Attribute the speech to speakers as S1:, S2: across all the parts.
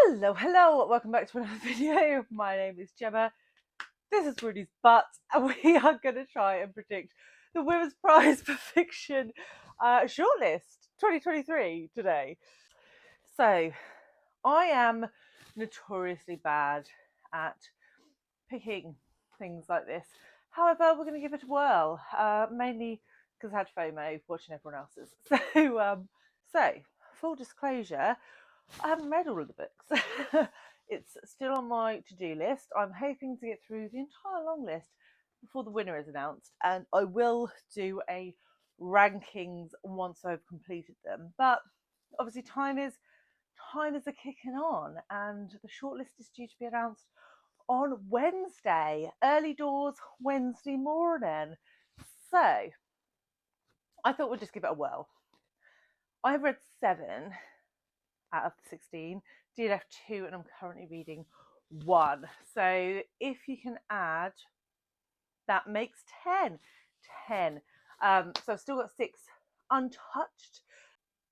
S1: Hello, welcome back to another video. My name is Gemma. This is Rudy's Butt, and we are going to try and predict the Women's Prize for Fiction Shortlist 2023 today. So, I am notoriously bad at picking things like this. However, we're going to give it a whirl, mainly because I had FOMO watching everyone else's. So, full disclosure, I haven't read all of the books. It's still on my to-do list. I'm hoping to get through the entire long list before the winner is announced, and I will do a rankings once I've completed them. But obviously, time is a kicking on, and the shortlist is due to be announced on Wednesday, early doors Wednesday morning. So I thought we'd just give it a whirl. I've read 7 out of 16, DNF 2, and I'm currently reading 1. So if you can add, that makes 10. So I've still got 6 untouched.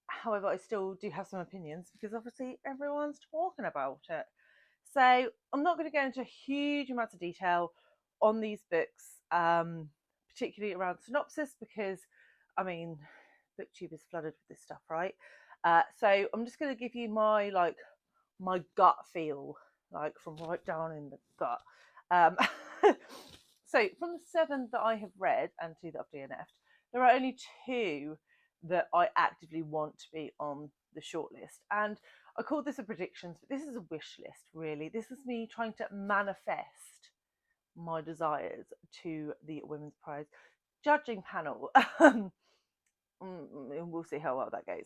S1: However, I still do have some opinions because obviously everyone's talking about it. So I'm not going to go into huge amounts of detail on these books, particularly around synopsis, because I mean, BookTube is flooded with this stuff, right? So I'm just going to give you my gut feel, like from right down in the gut. So from the 7 that I have read and 2 that I've DNF'd, there are only 2 that I actively want to be on the shortlist. And I call this a predictions, but this is a wish list, really. This is me trying to manifest my desires to the Women's Prize judging panel. We'll see how well that goes.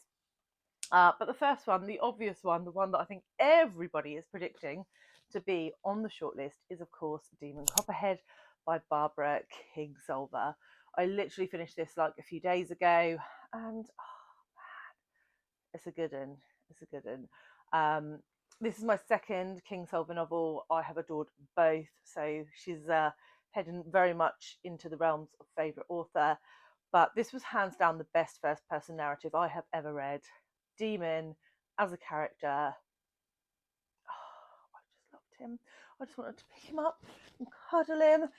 S1: But the first one, the obvious one, the one that I think everybody is predicting to be on the shortlist is, of course, Demon Copperhead by Barbara Kingsolver. I literally finished this like a few days ago, and it's a good one. It's a good one. This is my second Kingsolver novel. I have adored both, so she's heading very much into the realms of favourite author. But this was hands down the best first-person narrative I have ever read. Demon as a character, I just loved him. I just wanted to pick him up and cuddle him,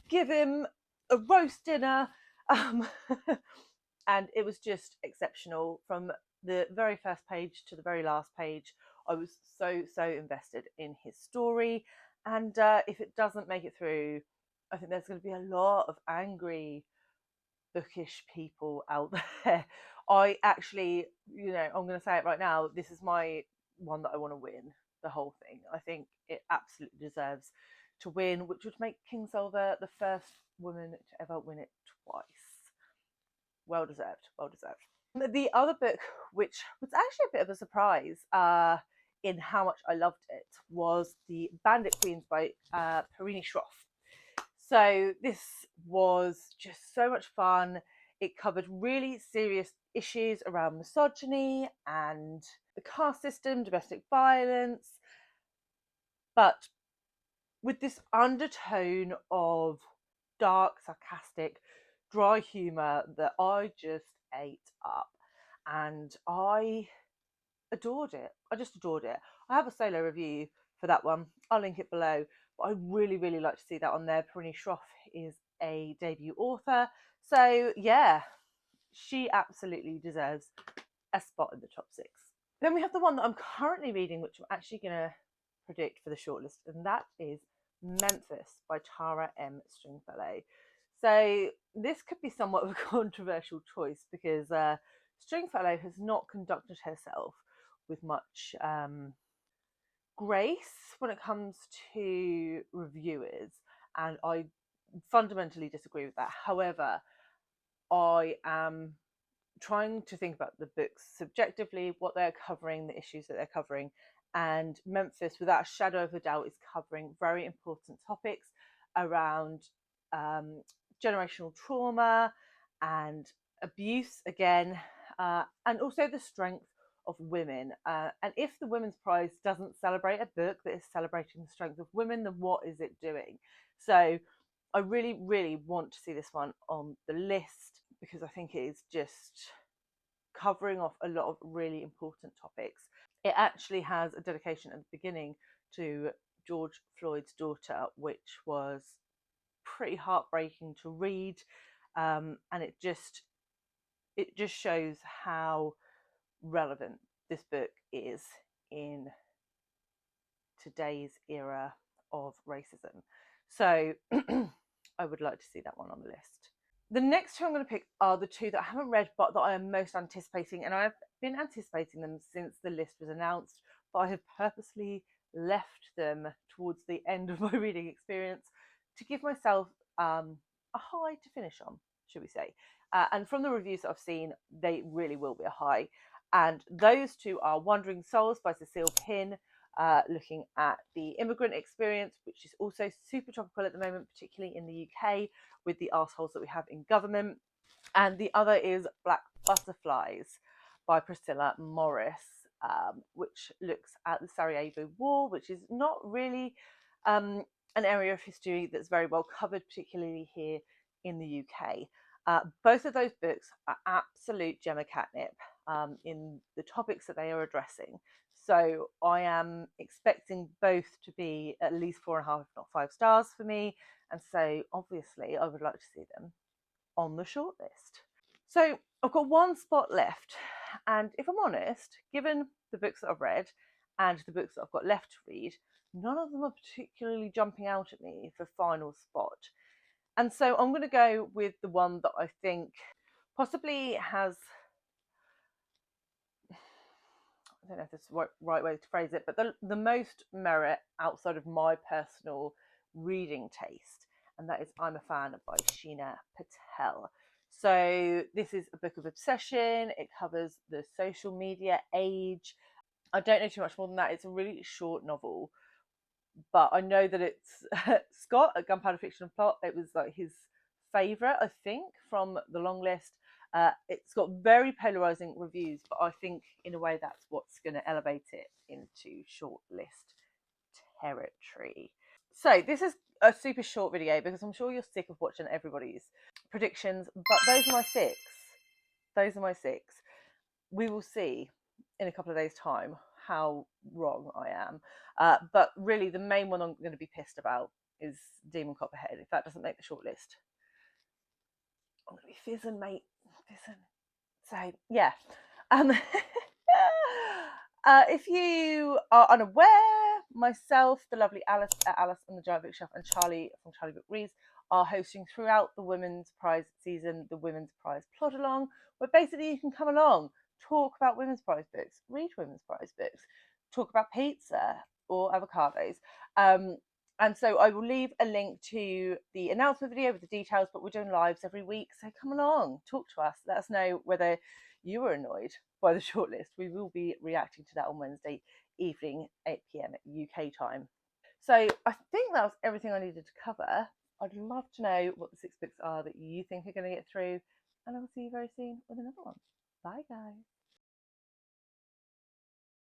S1: give him a roast dinner, and it was just exceptional. From the very first page to the very last page, I was so invested in his story, and if it doesn't make it through, I think there's going to be a lot of angry bookish people out there. I actually, I'm going to say it right now, this is my one that I want to win the whole thing. I think it absolutely deserves to win, which would make Kingsolver the first woman to ever win it twice. Well deserved. The other book, which was actually a bit of a surprise in how much I loved it, was The Bandit Queens by Perini Schroff. So this was just so much fun. It covered really serious issues around misogyny and the caste system, domestic violence, but with this undertone of dark, sarcastic, dry humour that I just ate up. And I adored it. I just adored it. I have a solo review for that one. I'll link it below. But I really like to see that on there. Perini Schroff is a debut author. So yeah, she absolutely deserves a spot in the top 6. Then we have the one that I'm currently reading, which I'm actually going to predict for the shortlist, and that is Memphis by Tara M. Stringfellow. So this could be somewhat of a controversial choice because Stringfellow has not conducted herself with much grace when it comes to reviewers, and I fundamentally disagree with that. However, I am trying to think about the books subjectively, what they're covering, the issues that they're covering, and Memphis, without a shadow of a doubt, is covering very important topics around generational trauma and abuse again, and also the strength of women. And if the Women's Prize doesn't celebrate a book that is celebrating the strength of women, then what is it doing? So I really want to see this one on the list because I think it is just covering off a lot of really important topics. It actually has a dedication at the beginning to George Floyd's daughter, which was pretty heartbreaking to read, and it just shows how relevant this book is in today's era of racism. So I would like to see that one on the list. The next two I'm going to pick are the two that I haven't read but that I am most anticipating, and I've been anticipating them since the list was announced, but I have purposely left them towards the end of my reading experience to give myself a high to finish on, should we say. And from the reviews that I've seen, they really will be a high. And those two are Wandering Souls by Cecile Pinn, looking at the immigrant experience, which is also super topical at the moment, particularly in the UK, with the arseholes that we have in government. And the other is Black Butterflies by Priscilla Morris, which looks at the Sarajevo War, which is not really an area of history that's very well covered, particularly here in the UK. Both of those books are absolute Gemma catnip in the topics that they are addressing. So I am expecting both to be at least 4.5, if not 5 stars for me. And so obviously I would like to see them on the shortlist. So I've got one spot left. And if I'm honest, given the books that I've read and the books that I've got left to read, none of them are particularly jumping out at me for final spot. And so I'm going to go with the one that I think possibly has, I don't know if this is the right way to phrase it, but the most merit outside of my personal reading taste, and that is I'm a Fan by Sheena Patel. So this is a book of obsession. It covers the social media age. I don't know too much more than that. It's a really short novel, but I know that it's Scott at Gunpowder Fiction and Plot. It was like his favourite, I think, from the long list. It's got very polarizing reviews, but I think in a way that's what's going to elevate it into shortlist territory. So this is a super short video because I'm sure you're sick of watching everybody's predictions, but those are my six. Those are my six. We will see in a couple of days' time how wrong I am. But really, the main one I'm going to be pissed about is Demon Copperhead. If that doesn't make the shortlist, I'm going to be fizzing, mate. Fizzing. So, yeah. If you are unaware, myself, the lovely Alice at Alice and the Giant Bookshelf, and Charlie from Charlie Book Reads are hosting throughout the Women's Prize season the Women's Prize Plot Along, where basically you can come along, talk about Women's Prize books, read Women's Prize books, talk about pizza or avocados. And so I will leave a link to the announcement video with the details, but we're doing lives every week. So come along, talk to us, let us know whether you were annoyed by the shortlist. We will be reacting to that on Wednesday evening, 8 p.m. UK time. So I think that was everything I needed to cover. I'd love to know what the 6 books are that you think are going to get through, and I will see you very soon with another one. Bye, guys.